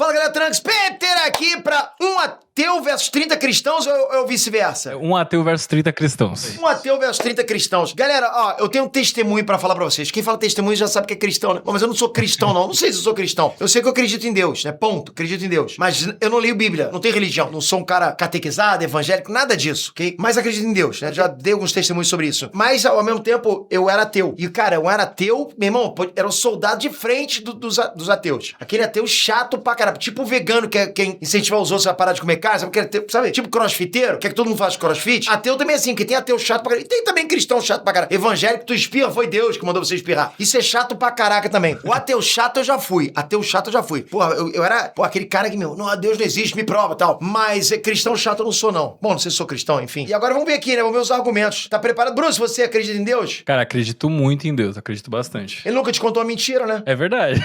Fala, galera, Trunks, Peter aqui pra um ateu versus 30 cristãos ou vice-versa? Um ateu versus 30 cristãos. Um ateu versus 30 cristãos. Galera, ó, eu tenho um testemunho pra falar pra vocês. Quem fala testemunho já sabe que é cristão, né? Bom, mas eu não sou cristão, não. Não sei se eu sou cristão. Eu sei que eu acredito em Deus, né? Ponto. Acredito em Deus. Mas eu não leio Bíblia. Não tenho religião. Não sou um cara catequizado, evangélico, nada disso, ok? Mas acredito em Deus, né? Já dei alguns testemunhos sobre isso. Mas, ao mesmo tempo, eu era ateu. E, cara, eu era ateu, meu irmão, era um soldado de frente dos ateus. Aquele ateu chato pra caramba. Tipo o vegano que é quem incentiva os outros a parar de comer carne. Sabe aquele ateu, sabe? Tipo crossfiteiro, que é que todo mundo faz crossfit. Ateu também é assim, que tem ateu chato pra caramba. E tem também cristão chato pra caramba. Evangélico, tu espirra, foi Deus que mandou você espirrar. Isso é chato pra caraca também. O ateu chato eu já fui. Ateu chato eu já fui. Porra, eu era, pô, aquele cara que, meu, não, Deus não existe, me prova, tal. Mas cristão chato eu não sou, não. Bom, não sei se sou cristão, enfim. E agora vamos ver aqui, né? Vamos ver os argumentos. Tá preparado? Bruce, você acredita em Deus? Cara, acredito muito em Deus, acredito bastante. Ele nunca te contou uma mentira, né? É verdade.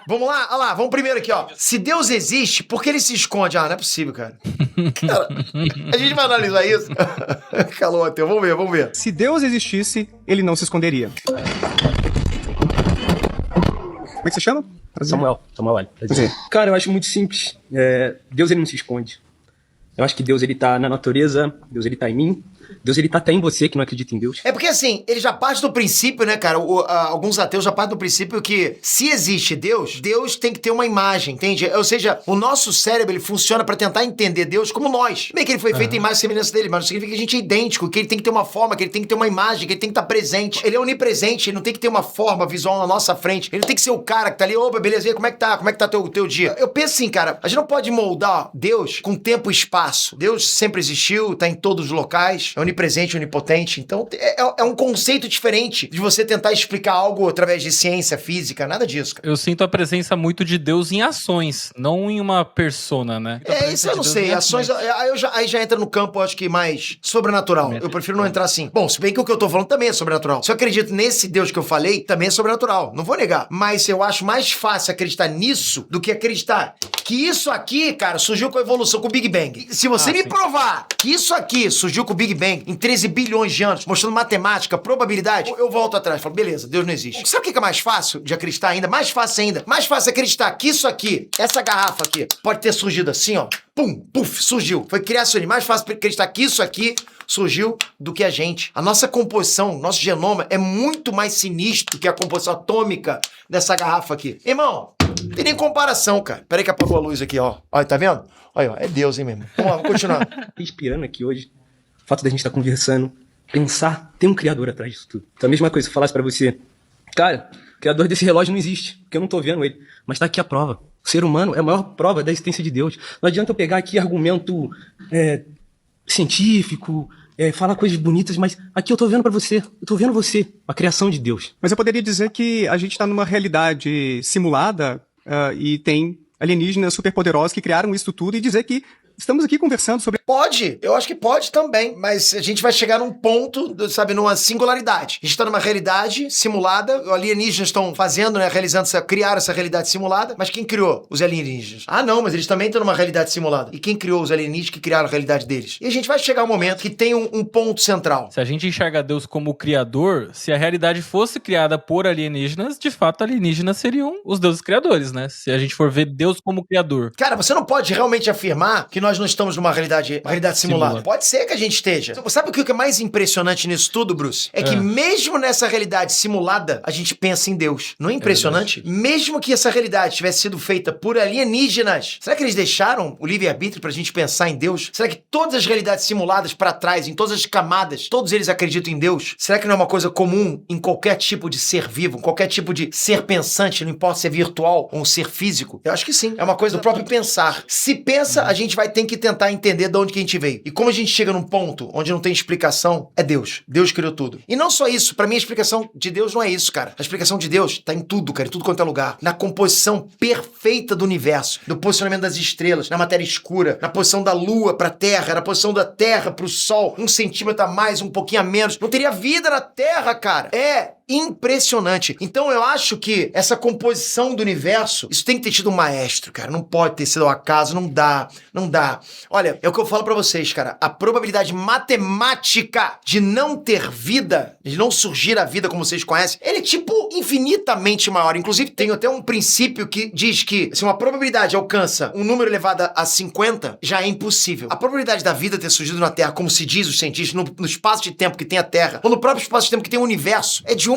Vamos lá, olha lá, vamos primeiro aqui, ó. Se Deus existe, por que ele se esconde? Ah, não é possível, cara. Cara, a gente vai analisar isso. Calou, ateu. Vamos ver, vamos ver. Se Deus existisse, ele não se esconderia. Como é que você chama? Samuel, olha. Prazer. Cara, eu acho muito simples. Deus, ele não se esconde. Eu acho que Deus, ele tá na natureza, Deus, ele tá em mim, Deus, ele tá até em você que não acredita em Deus. É porque assim, ele já parte do princípio, né, cara? Alguns ateus já partem do princípio que se existe Deus, Deus tem que ter uma imagem, entende? Ou seja, o nosso cérebro, ele funciona pra tentar entender Deus como nós. Bem que ele foi feito em imagem e semelhança dele, mas não significa que a gente é idêntico, que ele tem que ter uma forma, que ele tem que ter uma imagem, que ele tem que estar presente. Ele é onipresente, ele não tem que ter uma forma visual na nossa frente. Ele tem que ser o cara que tá ali, opa, beleza, e aí, como é que tá? Como é que tá teu dia? Eu penso assim, cara, a gente não pode moldar Deus com tempo e espaço. Deus sempre existiu, tá em todos os locais, é onipresente, onipotente. Então, é um conceito diferente de você tentar explicar algo através de ciência, física, nada disso, cara. Eu sinto a presença muito de Deus em ações, não em uma persona, né? Isso eu não sei. Ações, aí já entra no campo, acho que mais sobrenatural. Eu prefiro não entrar assim. Bom, se bem que o que eu tô falando também é sobrenatural. Se eu acredito nesse Deus que eu falei, também é sobrenatural. Não vou negar. Mas eu acho mais fácil acreditar nisso do que acreditar que isso aqui, cara, surgiu com a evolução, com o Big Bang. Se você me provar que isso aqui surgiu com o Big Bang em 13 bilhões de anos, mostrando matemática, probabilidade, eu volto atrás. Falo, beleza, Deus não existe. Sabe o que é mais fácil de acreditar ainda? Mais fácil ainda. Mais fácil acreditar que isso aqui, essa garrafa aqui, pode ter surgido assim, ó. Pum, puf, surgiu. Foi criacionismo. Mais fácil acreditar que isso aqui surgiu do que a gente. A nossa composição, nosso genoma é muito mais sinistro que a composição atômica dessa garrafa aqui. Irmão, não tem nem comparação, cara. Peraí que apagou a luz aqui, ó. Olha, tá vendo? Olha, ó, é Deus, hein, mesmo. Vamos lá, vamos continuar. Inspirando aqui hoje, o fato da gente estar conversando, pensar, tem um criador atrás disso tudo. Então a mesma coisa, se eu falasse pra você, cara, o criador desse relógio não existe, porque eu não tô vendo ele. Mas tá aqui a prova. O ser humano é a maior prova da existência de Deus. Não adianta eu pegar aqui argumento científico, falar coisas bonitas, mas aqui eu tô vendo pra você. Eu tô vendo você, a criação de Deus. Mas eu poderia dizer que a gente tá numa realidade simulada e tem alienígenas superpoderosos que criaram isso tudo e dizer que estamos aqui conversando sobre... Pode, eu acho que pode também, mas a gente vai chegar num ponto, sabe, numa singularidade. A gente tá numa realidade simulada, os alienígenas estão fazendo, né, criaram essa realidade simulada, mas quem criou os alienígenas? Ah, não, mas eles também estão numa realidade simulada. E quem criou os alienígenas que criaram a realidade deles? E a gente vai chegar um momento que tem um ponto central. Se a gente enxerga Deus como criador, se a realidade fosse criada por alienígenas, de fato alienígenas seriam os deuses criadores, né? Se a gente for ver Deus como criador. Cara, você não pode realmente afirmar que nós não estamos numa realidade simulada. Pode ser que a gente esteja. Sabe o que é mais impressionante nisso tudo, Bruce? É que mesmo nessa realidade simulada, a gente pensa em Deus. Não é impressionante? Mesmo que essa realidade tivesse sido feita por alienígenas, será que eles deixaram o livre-arbítrio pra gente pensar em Deus? Será que todas as realidades simuladas pra trás, em todas as camadas, todos eles acreditam em Deus? Será que não é uma coisa comum em qualquer tipo de ser vivo, em qualquer tipo de ser pensante, não importa se é virtual ou um ser físico? Eu acho que sim. É uma coisa do próprio pensar. Se pensa, a gente vai ter que tentar entender de onde que a gente veio. E como a gente chega num ponto onde não tem explicação, é Deus. Deus criou tudo. E não só isso, pra mim a explicação de Deus não é isso, cara. A explicação de Deus tá em tudo, cara, em tudo quanto é lugar. Na composição perfeita do universo, no posicionamento das estrelas, na matéria escura, na posição da lua pra terra, na posição da terra pro sol, 1 centímetro a mais, um pouquinho a menos. Não teria vida na terra, cara. impressionante. Então eu acho que essa composição do universo, isso tem que ter tido um maestro, cara. Não pode ter sido ao acaso, não dá. Olha, é o que eu falo pra vocês, cara. A probabilidade matemática de não ter vida, de não surgir a vida como vocês conhecem, ele é tipo infinitamente maior. Inclusive, tem até um princípio que diz que se uma probabilidade alcança um número elevado a 50, já é impossível. A probabilidade da vida ter surgido na Terra, como se diz os cientistas, no espaço de tempo que tem a Terra, ou no próprio espaço de tempo que tem o universo, é de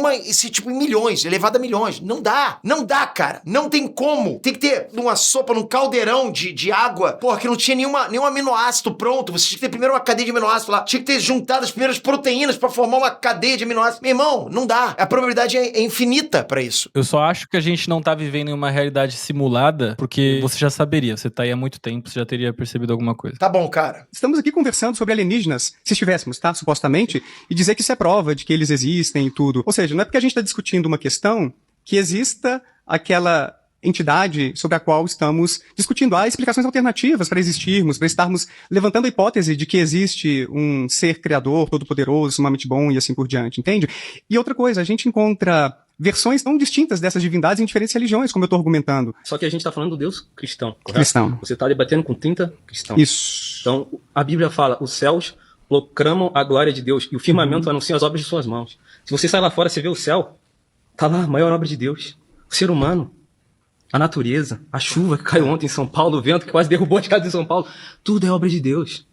tipo em milhões, elevado a milhões. Não dá, cara. Não tem como. Tem que ter numa sopa, num caldeirão de água, porra, que não tinha nenhum aminoácido pronto. Você tinha que ter primeiro uma cadeia de aminoácidos lá. Tinha que ter juntado as primeiras proteínas pra formar uma cadeia de aminoácidos. Meu irmão, não dá. A probabilidade é infinita pra isso. Eu só acho que a gente não tá vivendo em uma realidade simulada, porque você já saberia. Você tá aí há muito tempo, você já teria percebido alguma coisa. Tá bom, cara. Estamos aqui conversando sobre alienígenas, se estivéssemos, tá? Supostamente, e dizer que isso é prova de que eles existem e tudo. Ou seja, não é porque a gente está discutindo uma questão que exista aquela entidade sobre a qual estamos discutindo. Há explicações alternativas para existirmos, para estarmos levantando a hipótese de que existe um ser criador, todo-poderoso, sumamente bom e assim por diante, entende? E outra coisa, a gente encontra versões tão distintas dessas divindades em diferentes religiões, como eu estou argumentando. Só que a gente tá falando do Deus cristão, correto? Cristão. Você tá debatendo com 30 cristãos. Isso. Então, a Bíblia fala, os céus proclamam a glória de Deus e o firmamento anuncia as obras de suas mãos. Se você sai lá fora, você vê o céu, tá lá a maior obra de Deus. O ser humano, a natureza, a chuva que caiu ontem em São Paulo, o vento que quase derrubou as casas em São Paulo, tudo é obra de Deus.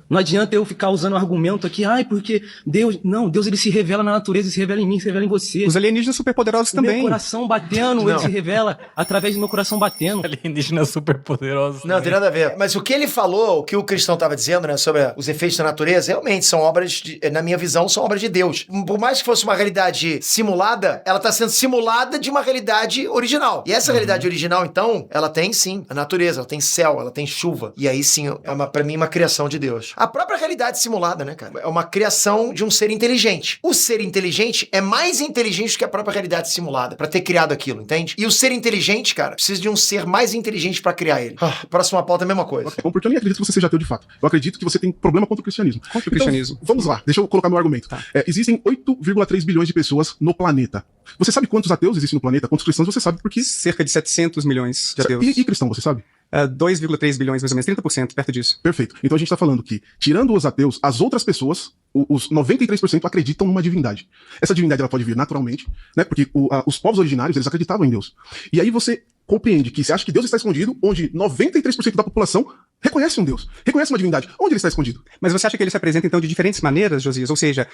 Não adianta eu ficar usando argumento aqui, porque Deus... Não, Deus ele se revela na natureza, se revela em mim, se revela em você. Os alienígenas superpoderosos O também. meu coração batendo, ele se revela através do meu coração batendo. Alienígenas super poderosos. Não, tem nada a ver. Mas o que ele falou, o que o cristão estava dizendo, né, sobre os efeitos da natureza, realmente são obras, na minha visão, são obras de Deus. Por mais que fosse uma realidade simulada, ela está sendo simulada de uma realidade original. E essa realidade original, então, ela tem, sim, a natureza, ela tem céu, ela tem chuva. E aí, sim, pra mim, uma criação de Deus. A própria realidade simulada, né, cara? É uma criação de um ser inteligente. O ser inteligente é mais inteligente do que a própria realidade simulada, pra ter criado aquilo, entende? E o ser inteligente, cara, precisa de um ser mais inteligente pra criar ele. Próxima pauta é a mesma coisa. Bom, porque eu nem acredito que você seja ateu de fato. Eu acredito que você tem problema contra o cristianismo. Contra o cristianismo. Vamos lá, deixa eu colocar meu argumento. Tá. Existem 8,3 bilhões de pessoas no planeta. Você sabe quantos ateus existem no planeta? Quantos cristãos você sabe? Porque... Cerca de 700 milhões de ateus. E cristão, você sabe? 2,3 bilhões, mais ou menos, 30%, perto disso. Perfeito. Então a gente tá falando que, tirando os ateus, as outras pessoas, os 93% acreditam numa divindade. Essa divindade ela pode vir naturalmente, né? Porque os povos originários, eles acreditavam em Deus. E aí você compreende que você acha que Deus está escondido, onde 93% da população reconhece um Deus, reconhece uma divindade. Onde ele está escondido? Mas você acha que ele se apresenta, então, de diferentes maneiras, Josias? Ou seja,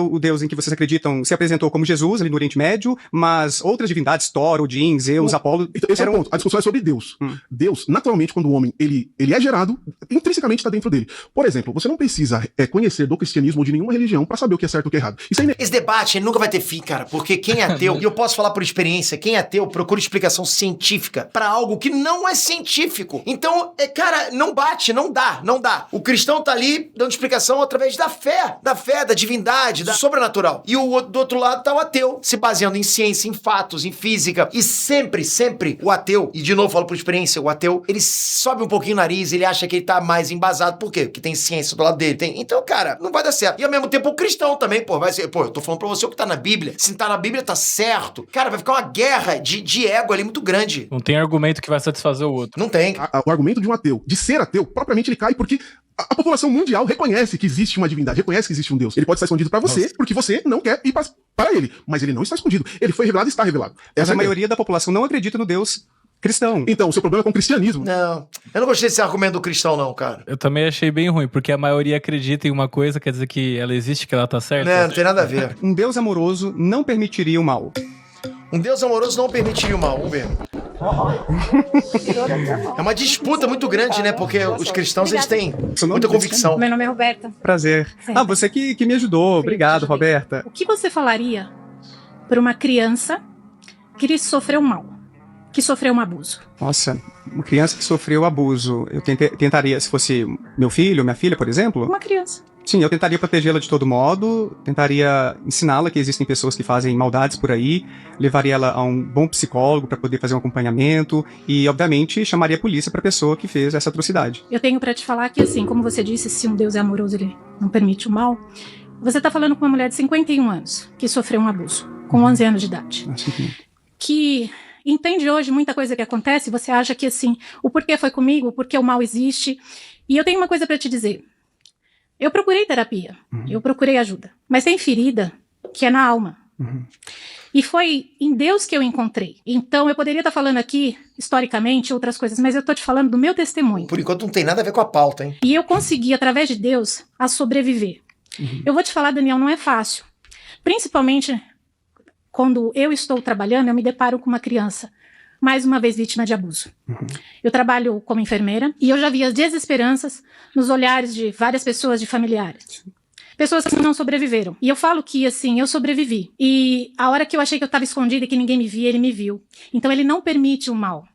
o Deus em que vocês acreditam se apresentou como Jesus, ali no Oriente Médio, mas outras divindades, Thor, Odin, Zeus, Apolo... Então, esse é o ponto. A discussão é sobre Deus. Deus, naturalmente, quando o homem ele é gerado, intrinsecamente está dentro dele. Por exemplo, você não precisa conhecer do cristianismo ou de nenhuma religião para saber o que é certo e o que é errado. Isso aí Esse debate ele nunca vai ter fim, cara, porque quem é ateu, e eu posso falar por experiência, quem é ateu procura explicação científica pra algo que não é científico. Então, cara, não bate, não dá. O cristão tá ali dando explicação através da fé, da divindade, da sobrenatural. E do outro lado tá o ateu, se baseando em ciência, em fatos, em física. E sempre o ateu, e de novo falo por experiência, o ateu, ele sobe um pouquinho o nariz, ele acha que ele tá mais embasado. Por quê? Porque tem ciência do lado dele. Então, cara, não vai dar certo. E ao mesmo tempo o cristão também, vai ser, eu tô falando pra você o que tá na Bíblia. Se tá na Bíblia, tá certo. Cara, vai ficar uma guerra de ego ali muito grande. Não tem argumento que vai satisfazer o outro. Não tem. O argumento de um ateu, de ser ateu, propriamente ele cai porque a população mundial reconhece que existe uma divindade, reconhece que existe um Deus. Ele pode estar escondido pra você, porque você não quer ir para ele. Mas ele não está escondido. Ele foi revelado e está revelado. Mas a maioria da população não acredita no Deus cristão. Então, o seu problema é com o cristianismo. Não, eu não gostei desse argumento do cristão, não, cara. Eu também achei bem ruim, porque a maioria acredita em uma coisa, quer dizer que ela existe, que ela tá certa. Não tem nada a ver. Um Deus amoroso não permitiria o mal. Um Deus amoroso não permitiria o mal, vamos ver. É uma disputa muito grande, né? Porque os cristãos, eles têm muita convicção. Meu nome é Roberta. Prazer. Certo. Você que me ajudou. Obrigado, Roberta. O que você falaria para uma criança que sofreu mal, que sofreu um abuso? Nossa, uma criança que sofreu abuso. Eu tentaria, se fosse meu filho, minha filha, por exemplo... Uma criança. Sim, eu tentaria protegê-la de todo modo, tentaria ensiná-la que existem pessoas que fazem maldades por aí, levaria ela a um bom psicólogo para poder fazer um acompanhamento e, obviamente, chamaria a polícia para a pessoa que fez essa atrocidade. Eu tenho para te falar que, assim, como você disse, se um Deus é amoroso, ele não permite o mal. Você tá falando com uma mulher de 51 anos que sofreu um abuso. com 11 anos de idade. Assim, Que entende hoje muita coisa que acontece, você acha que assim, o porquê foi comigo, o porquê o mal existe. E eu tenho uma coisa para te dizer. Eu procurei terapia, eu procurei ajuda, mas tem ferida que é na alma. E foi em Deus que eu encontrei. Então eu poderia estar falando aqui, historicamente, outras coisas, mas eu estou te falando do meu testemunho. Por enquanto não tem nada a ver com a pauta, hein? E eu consegui, através de Deus, a sobreviver. Eu vou te falar, Daniel, não é fácil. Principalmente quando eu estou trabalhando, eu me deparo com uma criança, mais uma vez vítima de abuso. Eu trabalho como enfermeira e eu já vi as desesperanças nos olhares de várias pessoas, de familiares. Pessoas que não sobreviveram. E eu falo que, assim, eu sobrevivi. E a hora que eu achei que eu estava escondida e que ninguém me via, ele me viu. Então ele não permite o mal.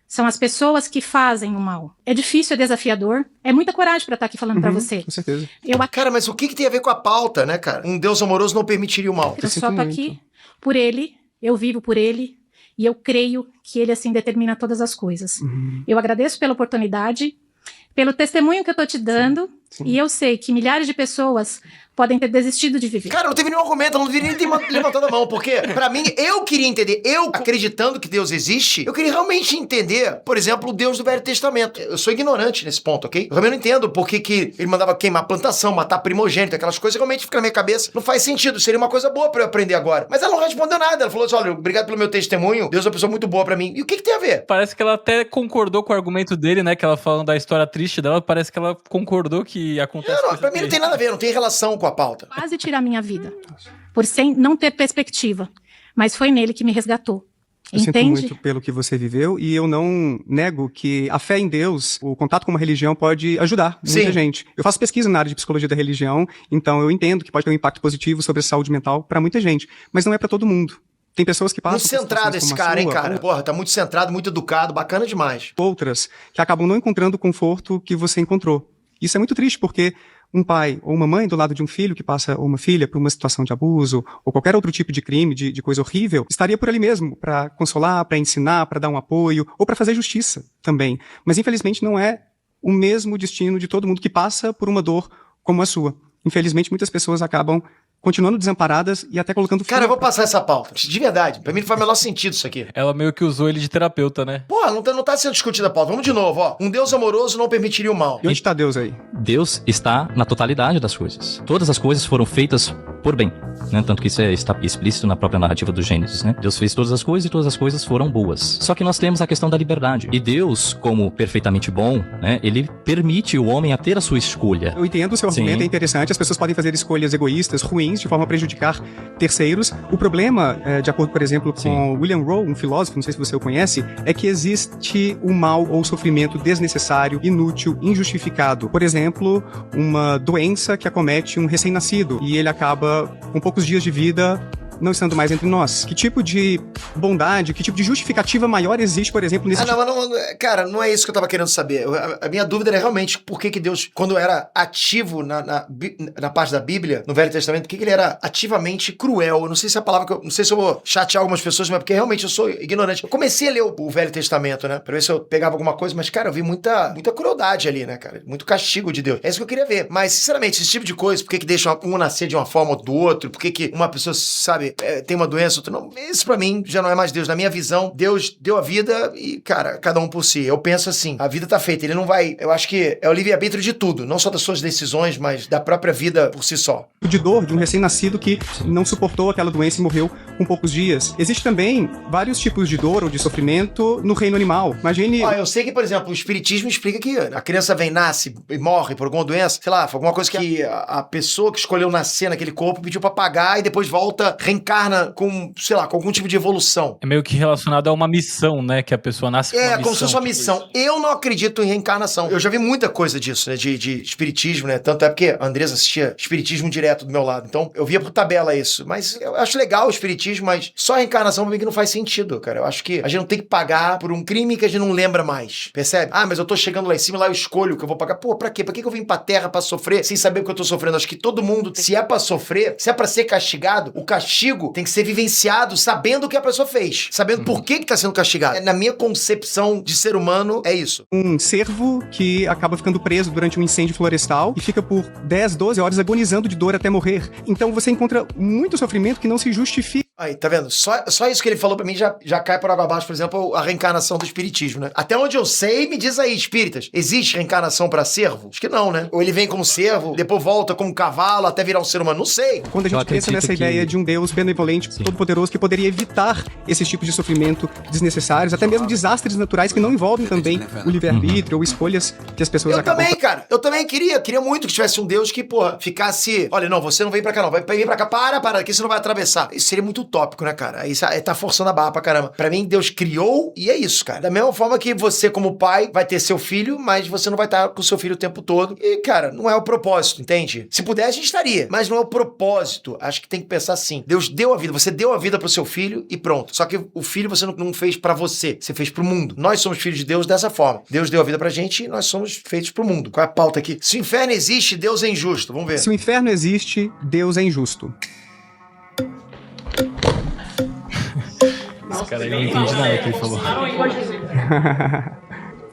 São as pessoas que fazem o mal. É difícil, é desafiador. É muita coragem pra estar aqui falando pra você. Com certeza. Cara, mas o que tem a ver com a pauta, né, cara? Um Deus amoroso não permitiria o mal. Eu só tô aqui por ele, eu vivo por ele, e eu creio que ele, assim, determina todas as coisas. Eu agradeço pela oportunidade, pelo testemunho que eu tô te dando, e eu sei que milhares de pessoas podem ter desistido de viver. Cara, não teve nenhum argumento, eu não deveria nem ter levantado a mão, porque, pra mim, eu queria entender, eu acreditando que Deus existe, eu queria realmente entender, por exemplo, o Deus do Velho Testamento. Eu sou ignorante nesse ponto, ok? Eu realmente não entendo por que ele mandava queimar plantação, matar primogênito, aquelas coisas realmente ficam na minha cabeça. Não faz sentido, seria uma coisa boa pra eu aprender agora. Mas ela não respondeu nada, ela falou assim, olha, obrigado pelo meu testemunho, Deus é uma pessoa muito boa pra mim. E o que tem a ver? Parece que ela até concordou com o argumento dele, né? Que ela falando da história triste dela, parece que ela concordou que acontece. Não, pra mim não tem nada a ver, não tem relação com a pauta. Quase tirar a minha vida, por sem não ter perspectiva, mas foi nele que me resgatou. Eu sinto Entende? muito pelo que você viveu e eu não nego que a fé em Deus, o contato com uma religião pode ajudar muita gente. Eu faço pesquisa na área de psicologia da religião, então eu entendo que pode ter um impacto positivo sobre a saúde mental para muita gente, mas não é para todo mundo. Tem pessoas que passam... Muito centrado esse cara, hein, cara? Porra, tá muito centrado, muito educado, bacana demais. Outras que acabam não encontrando o conforto que você encontrou. Isso é muito triste porque um pai ou uma mãe do lado de um filho que passa, ou uma filha, por uma situação de abuso, ou qualquer outro tipo de crime, de coisa horrível, estaria por ali mesmo para consolar, para ensinar, para dar um apoio, ou para fazer justiça também. Mas infelizmente não é o mesmo destino de todo mundo que passa por uma dor como a sua. Infelizmente muitas pessoas acabam continuando desamparadas e até colocando... Cara, eu vou passar essa pauta. De verdade. Pra mim não faz o menor sentido isso aqui. Ela meio que usou ele de terapeuta, né? Porra, não tá sendo discutida a pauta. Vamos de novo, ó. Um Deus amoroso não permitiria o mal. E onde está Deus aí? Deus está na totalidade das coisas. Todas as coisas foram feitas por bem, né? Tanto que isso está explícito na própria narrativa do Gênesis, né? Deus fez todas as coisas e todas as coisas foram boas. Só que nós temos a questão da liberdade. E Deus, como perfeitamente bom, né? Ele permite o homem a ter a sua escolha. Eu entendo o seu argumento, é interessante. As pessoas podem fazer escolhas egoístas, ruins, de forma a prejudicar terceiros. O problema, de acordo, por exemplo, com William Rowe, um filósofo, não sei se você o conhece, é que existe o mal ou o sofrimento desnecessário, inútil, injustificado. Por exemplo, uma doença que acomete um recém-nascido e ele acaba com poucos dias de vida não estando mais entre nós. Que tipo de bondade, que tipo de justificativa maior existe, por exemplo, nesse Cara, não é isso que eu tava querendo saber. A minha dúvida era realmente por que Deus, quando era ativo na parte da Bíblia, no Velho Testamento, por que ele era ativamente cruel? Eu não sei se é a palavra não sei se eu vou chatear algumas pessoas, mas porque realmente eu sou ignorante. Eu comecei a ler o Velho Testamento, né? Pra ver se eu pegava alguma coisa, mas, cara, eu vi muita crueldade ali, né, cara? Muito castigo de Deus. É isso que eu queria ver. Mas, sinceramente, esse tipo de coisa, por que deixa um nascer de uma forma ou do outro? Por que uma pessoa, sabe, tem uma doença, outra não? Isso pra mim já não é mais Deus. Na minha visão, Deus deu a vida e, cara, cada um por si. Eu penso assim, a vida tá feita, ele não vai... Eu acho que é o livre-arbítrio de tudo, não só das suas decisões, mas da própria vida por si só. De dor de um recém-nascido que não suportou aquela doença e morreu com poucos dias. Existe também vários tipos de dor ou de sofrimento no reino animal. Imagine... Eu sei que, por exemplo, o espiritismo explica que a criança nasce e morre por alguma doença, sei lá, foi alguma coisa que a pessoa que escolheu nascer naquele corpo pediu pra pagar e depois volta, reencarna com, sei lá, com algum tipo de evolução. É meio que relacionado a uma missão, né? Que a pessoa nasce com uma missão. Como se fosse uma missão. Eu não acredito em reencarnação. Eu já vi muita coisa disso, né? De espiritismo, né? Tanto é porque a Andresa assistia espiritismo direto do meu lado. Então, eu via por tabela isso. Mas eu acho legal o espiritismo, mas só a reencarnação pra mim que não faz sentido, cara. Eu acho que a gente não tem que pagar por um crime que a gente não lembra mais. Percebe? Mas eu tô chegando lá em cima, lá eu escolho o que eu vou pagar. Pô, pra quê? Pra que eu vim pra terra pra sofrer sem saber o que eu tô sofrendo? Acho que todo mundo, se é pra sofrer, se é pra ser castigado, o castigo tem que ser vivenciado sabendo o que a pessoa fez, sabendo por que tá sendo castigado. Na minha concepção de ser humano, é isso. Um cervo que acaba ficando preso durante um incêndio florestal e fica por 10, 12 horas agonizando de dor até morrer. Então você encontra muito sofrimento que não se justifica. Aí, tá vendo? Só isso que ele falou pra mim já cai por água abaixo, por exemplo, a reencarnação do espiritismo, né? Até onde eu sei, me diz aí, espíritas, existe reencarnação pra servo? Acho que não, né? Ou ele vem como servo, depois volta como cavalo até virar um ser humano, não sei. Quando a gente pensa nessa ideia de um Deus benevolente, todo-poderoso, que poderia evitar esses tipos de sofrimento desnecessários, até mesmo desastres naturais que não envolvem também o livre-arbítrio ou escolhas que as pessoas acabam... Também, cara. Eu também queria muito que tivesse um Deus que, porra, ficasse... Olha, não, você não vem pra cá não, vem pra cá, para, aqui você não vai atravessar. Isso seria muito utópico, né, cara? Aí tá forçando a barra pra caramba. Pra mim, Deus criou e é isso, cara. Da mesma forma que você, como pai, vai ter seu filho, mas você não vai estar com seu filho o tempo todo. E, cara, não é o propósito, entende? Se puder, a gente estaria. Mas não é o propósito. Acho que tem que pensar assim. Deus deu a vida, você deu a vida pro seu filho e pronto. Só que o filho você não fez pra você, você fez pro mundo. Nós somos filhos de Deus dessa forma. Deus deu a vida pra gente e nós somos feitos pro mundo. Qual é a pauta aqui? Se o inferno existe, Deus é injusto. Vamos ver. Se o inferno existe, Deus é injusto. Esse cara aí não entende nada que ele falou.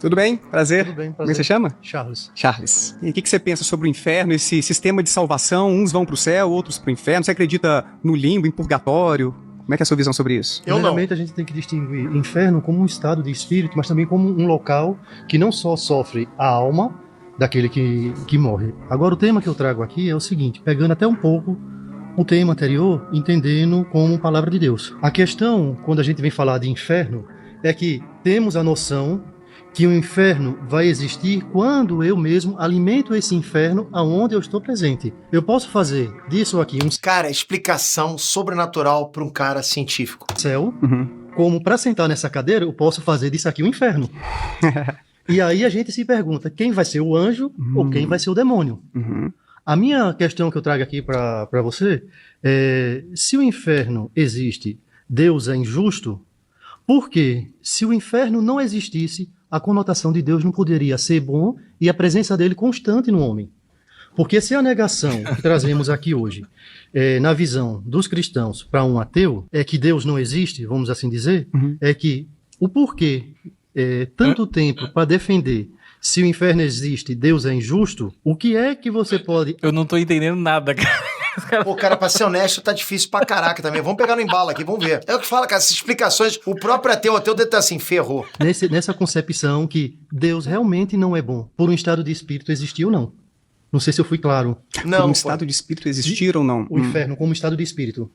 Tudo bem? Prazer. Tudo bem, prazer. Como é que você chama? Charles. Charles. E o que você pensa sobre o inferno, esse sistema de salvação? Uns vão pro céu, outros pro inferno. Você acredita no limbo, em purgatório? Como é que é a sua visão sobre isso? Primeiramente, a gente tem que distinguir inferno como um estado de espírito, mas também como um local que não só sofre a alma daquele que morre. Agora, o tema que eu trago aqui é o seguinte, pegando até um pouco o tema anterior, entendendo como palavra de Deus. A questão, quando a gente vem falar de inferno, é que temos a noção que o inferno vai existir quando eu mesmo alimento esse inferno aonde eu estou presente. Eu posso fazer disso aqui um Cara, explicação sobrenatural para um cara científico. céu, como para sentar nessa cadeira eu posso fazer disso aqui um inferno. E aí a gente se pergunta, quem vai ser o anjo ou quem vai ser o demônio? A minha questão que eu trago aqui para você é, se o inferno existe, Deus é injusto, porque se o inferno não existisse, a conotação de Deus não poderia ser bom e a presença dele constante no homem. Porque se a negação que trazemos aqui hoje, na visão dos cristãos para um ateu, é que Deus não existe, vamos assim dizer, é que o porquê tanto tempo para defender se o inferno existe, Deus é injusto, o que é que você pode... Eu não tô entendendo nada, cara. Pô, cara, pra ser honesto, tá difícil pra caraca também. Vamos pegar no embalo aqui, vamos ver. É o que fala, cara, essas explicações, o próprio ateu deve estar assim, ferrou. Nessa concepção que Deus realmente não é bom, por um estado de espírito existir ou não. Não sei se eu fui claro. Não, um estado de espírito existir ou não? O inferno como estado de espírito.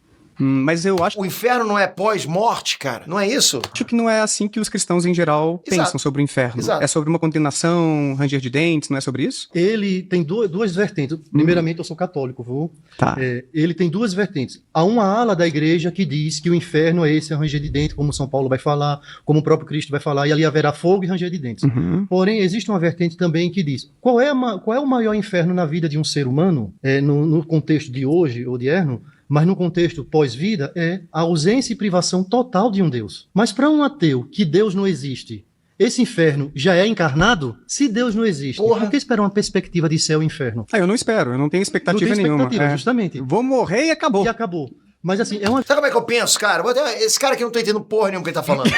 Mas eu acho O inferno não é pós-morte, cara? Não é isso? que não é assim que os cristãos em geral Exato. pensam sobre o inferno. Exato. É sobre uma condenação, ranger de dentes, não é sobre isso? Ele tem duas vertentes. Primeiramente, eu sou católico, viu? Tá. Ele tem duas vertentes. Há uma ala da igreja que diz que o inferno é esse ranger de dentes, como São Paulo vai falar, como o próprio Cristo vai falar, e ali haverá fogo e ranger de dentes. Porém, existe uma vertente também que diz, qual é o maior inferno na vida de um ser humano, no contexto de hoje, ou de erno, mas no contexto pós-vida, é a ausência e privação total de um Deus. Mas para um ateu, que Deus não existe, esse inferno já é encarnado? Se Deus não existe, por que esperar uma perspectiva de céu e inferno? Eu não espero, eu não tenho expectativa Não tem nenhuma. expectativa, justamente. Vou morrer e acabou. E acabou. Mas assim, é uma... Sabe como é que eu penso, cara? Esse cara aqui não tá entendendo porra nenhuma que ele tá falando.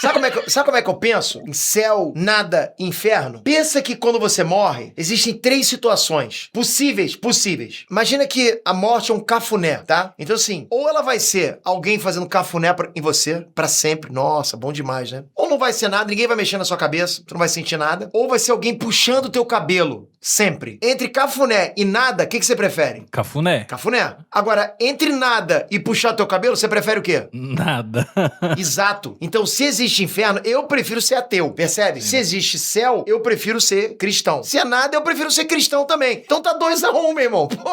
Sabe como é que eu penso? Em céu, nada, inferno. Pensa que quando você morre, existem 3 situações possíveis. Imagina que a morte é um cafuné, tá? Então assim, ou ela vai ser alguém fazendo cafuné em você, pra sempre. Nossa, bom demais, né? Ou não vai ser nada, ninguém vai mexer na sua cabeça, tu não vai sentir nada. Ou vai ser alguém puxando o teu cabelo, sempre. Entre cafuné e nada, o que você prefere? Cafuné? Cafuné. Agora, entre nada e puxar teu cabelo, você prefere o quê? Nada. Exato. Então, se existe inferno, eu prefiro ser ateu, percebe? Se existe céu, eu prefiro ser cristão. Se é nada, eu prefiro ser cristão também. Então tá 2-1, meu irmão. Pô,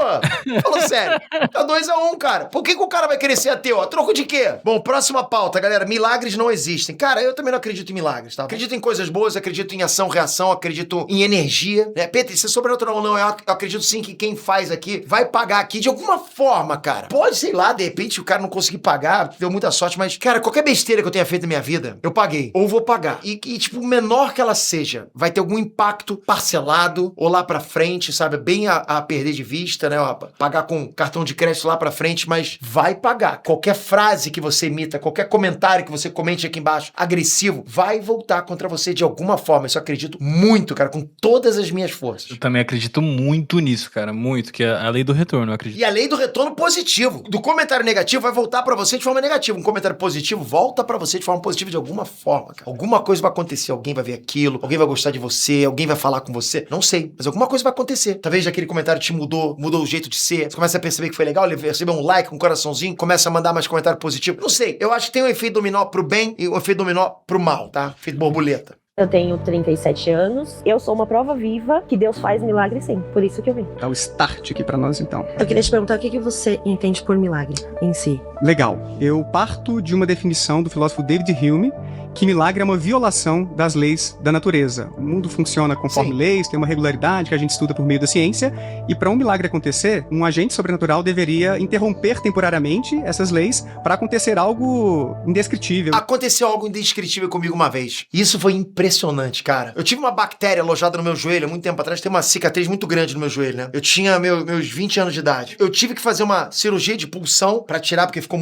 falando sério. Tá 2-1, cara. Por que o cara vai querer ser ateu? A troco de quê? Bom, próxima pauta, galera. Milagres não existem. Cara, eu também não acredito em milagres, tá? Acredito em coisas boas, acredito em ação, reação, acredito em energia. Peter, se é sobrenatural ou não, eu acredito sim que quem faz aqui vai pagar aqui de alguma forma, cara. Pode, sei lá, de repente o cara não conseguir pagar, deu muita sorte, mas, cara, qualquer besteira que eu tenha feito na minha vida, eu paguei. Ou vou pagar. E tipo, menor que ela seja, vai ter algum impacto parcelado ou lá pra frente, sabe? Bem a perder de vista, né? Pagar com cartão de crédito lá pra frente, mas vai pagar. Qualquer frase que você imita, qualquer comentário que você comente aqui embaixo, agressivo, vai voltar contra você de alguma forma. Isso eu acredito muito, cara, com todas as minhas forças. importante. Eu também acredito muito nisso, cara. Muito. Que é a lei do retorno, eu acredito. E a lei do retorno positivo. Do comentário negativo vai voltar pra você de forma negativa. Um comentário positivo volta pra você de forma positiva de alguma forma, cara. Alguma coisa vai acontecer. Alguém vai ver aquilo. Alguém vai gostar de você. Alguém vai falar com você. Não sei. Mas alguma coisa vai acontecer. Talvez aquele comentário te mudou o jeito de ser. Você começa a perceber que foi legal. Ele recebeu um like, um coraçãozinho. Começa a mandar mais comentário positivo. Não sei. Eu acho que tem um efeito dominó pro bem e um efeito dominó pro mal, tá? Efeito borboleta. Eu tenho 37 anos. Eu sou uma prova viva que Deus faz milagre sim. Por isso que eu vim. Dá o start aqui pra nós, então. Eu queria te perguntar o que você entende por milagre em si. Legal. Eu parto de uma definição do filósofo David Hume, que milagre é uma violação das leis da natureza. O mundo funciona conforme leis, tem uma regularidade que a gente estuda por meio da ciência, e para um milagre acontecer, um agente sobrenatural deveria interromper temporariamente essas leis para acontecer algo indescritível. Aconteceu algo indescritível comigo uma vez. E isso foi impressionante, cara. Eu tive uma bactéria alojada no meu joelho há muito tempo atrás. Tem uma cicatriz muito grande no meu joelho, né? Eu tinha meus 20 anos de idade. Eu tive que fazer uma cirurgia de pulsão pra tirar, porque ficou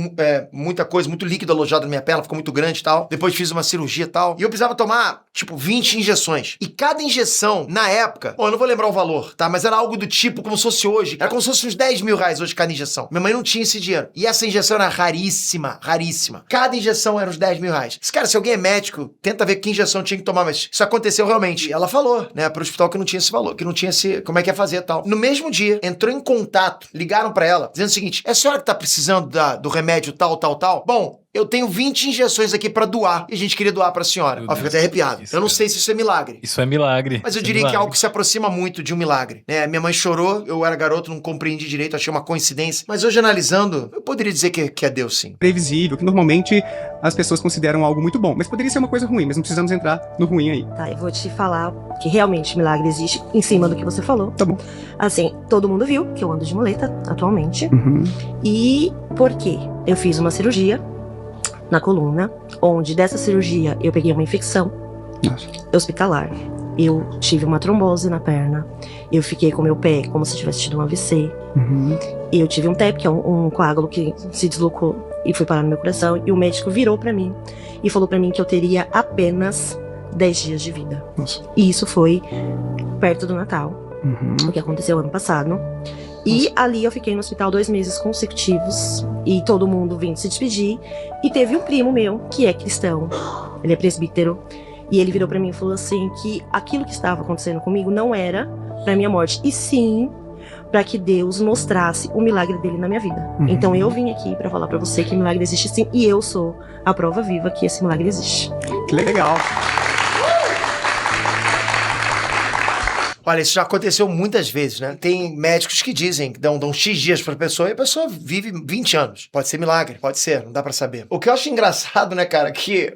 muita coisa, muito líquido alojado na minha perna, ficou muito grande e tal. Depois fiz uma cirurgia e tal. E eu precisava tomar, 20 injeções. E cada injeção, na época, eu não vou lembrar o valor, tá? Mas era algo do tipo, como se fosse hoje. Era como se fosse uns 10 mil reais hoje cada injeção. Minha mãe não tinha esse dinheiro. E essa injeção era raríssima, raríssima. Cada injeção era uns 10 mil reais. Esse cara, se alguém é médico, tenta ver que injeção tinha que tomar, mas isso aconteceu realmente. E ela falou, né, pro hospital que não tinha esse valor, que não tinha como é que ia fazer e tal. No mesmo dia, entrou em contato, ligaram pra ela, dizendo o seguinte: é a senhora que tá precisando do remédio tal? Bom, eu tenho 20 injeções aqui pra doar. E a gente queria doar pra senhora. Ó, fico até arrepiado. Eu não sei se isso é milagre. Isso é milagre. Mas eu diria que é algo que se aproxima muito de um milagre, né? Minha mãe chorou, eu era garoto, não compreendi direito, achei uma coincidência. Mas hoje, analisando, eu poderia dizer que é Deus, sim. Previsível, que normalmente as pessoas consideram algo muito bom. Mas poderia ser uma coisa ruim, mas não precisamos entrar no ruim aí. Tá, eu vou te falar que realmente milagre existe em cima do que você falou. Tá bom. Assim, todo mundo viu que eu ando de muleta atualmente. Uhum. E por quê? Eu fiz uma cirurgia na coluna, onde dessa cirurgia eu peguei uma infecção hospitalar. Eu tive uma trombose na perna. Eu fiquei com meu pé como se tivesse tido um AVC. Uhum. Eu tive um TEP, que é um coágulo que se deslocou e foi parar no meu coração. E o médico virou pra mim e falou pra mim que eu teria apenas 10 dias de vida. Nossa. E isso foi perto do Natal, Uhum. o que aconteceu ano passado. E ali eu fiquei no hospital 2 meses consecutivos. E todo mundo vindo se despedir. E teve um primo meu, que é cristão. Ele é presbítero. E ele virou pra mim e falou assim que aquilo que estava acontecendo comigo não era pra minha morte. E sim, pra que Deus mostrasse o milagre dele na minha vida. Uhum. Então eu vim aqui pra falar pra você que milagre existe sim. E eu sou a prova viva que esse milagre existe. Que legal. Olha, isso já aconteceu muitas vezes, né? Tem médicos que dizem, que dão X dias pra pessoa e a pessoa vive 20 anos. Pode ser milagre, pode ser, não dá pra saber. O que eu acho engraçado, né, cara, que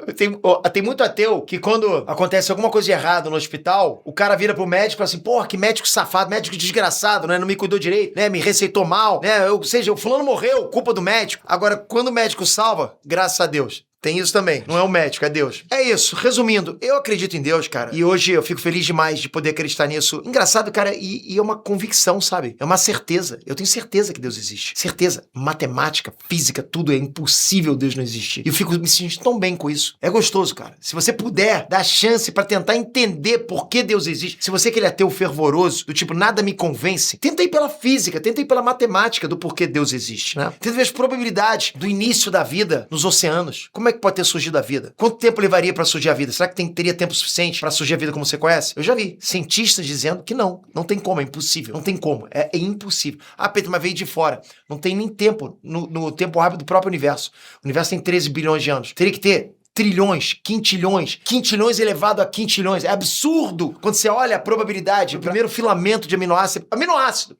tem muito ateu que quando acontece alguma coisa de errado no hospital, o cara vira pro médico e fala assim: porra, que médico safado, médico desgraçado, né? Não me cuidou direito, né? Me receitou mal, né? Ou seja, o fulano morreu, culpa do médico. Agora, quando o médico salva, graças a Deus. Tem isso também. Não é o médico, é Deus. É isso. Resumindo, eu acredito em Deus, cara. E hoje eu fico feliz demais de poder acreditar nisso. Engraçado, cara, e é uma convicção, sabe? É uma certeza. Eu tenho certeza que Deus existe. Certeza. Matemática, física, tudo é impossível Deus não existir. E eu fico me sentindo tão bem com isso. É gostoso, cara. Se você puder dar chance pra tentar entender por que Deus existe, se você que ele é ateu fervoroso, do tipo, nada me convence, tenta ir pela física, tenta ir pela matemática do porquê Deus existe, né? Tenta ver as probabilidades do início da vida nos oceanos. Como é que pode ter surgido a vida? Quanto tempo levaria pra surgir a vida? Será que teria tempo suficiente pra surgir a vida como você conhece? Eu já vi cientistas dizendo que não tem como, é impossível, não tem como, é impossível. Ah, Pedro, mas veio de fora. Não tem nem tempo no tempo hábil do próprio universo. O universo tem 13 bilhões de anos. Teria que ter trilhões, quintilhões elevado a quintilhões. É absurdo quando você olha a probabilidade. O primeiro filamento de aminoácido,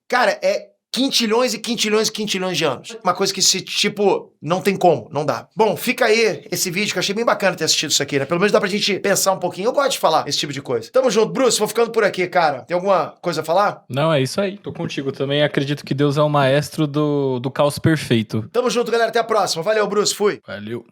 cara, é quintilhões e quintilhões e quintilhões de anos. Uma coisa que esse tipo, não tem como, não dá. Bom, fica aí esse vídeo que eu achei bem bacana ter assistido isso aqui, né? Pelo menos dá pra gente pensar um pouquinho. Eu gosto de falar esse tipo de coisa. Tamo junto, Bruce, vou ficando por aqui, cara. Tem alguma coisa a falar? Não, é isso aí. Tô contigo também. Acredito que Deus é o maestro do caos perfeito. Tamo junto, galera. Até a próxima. Valeu, Bruce. Fui. Valeu.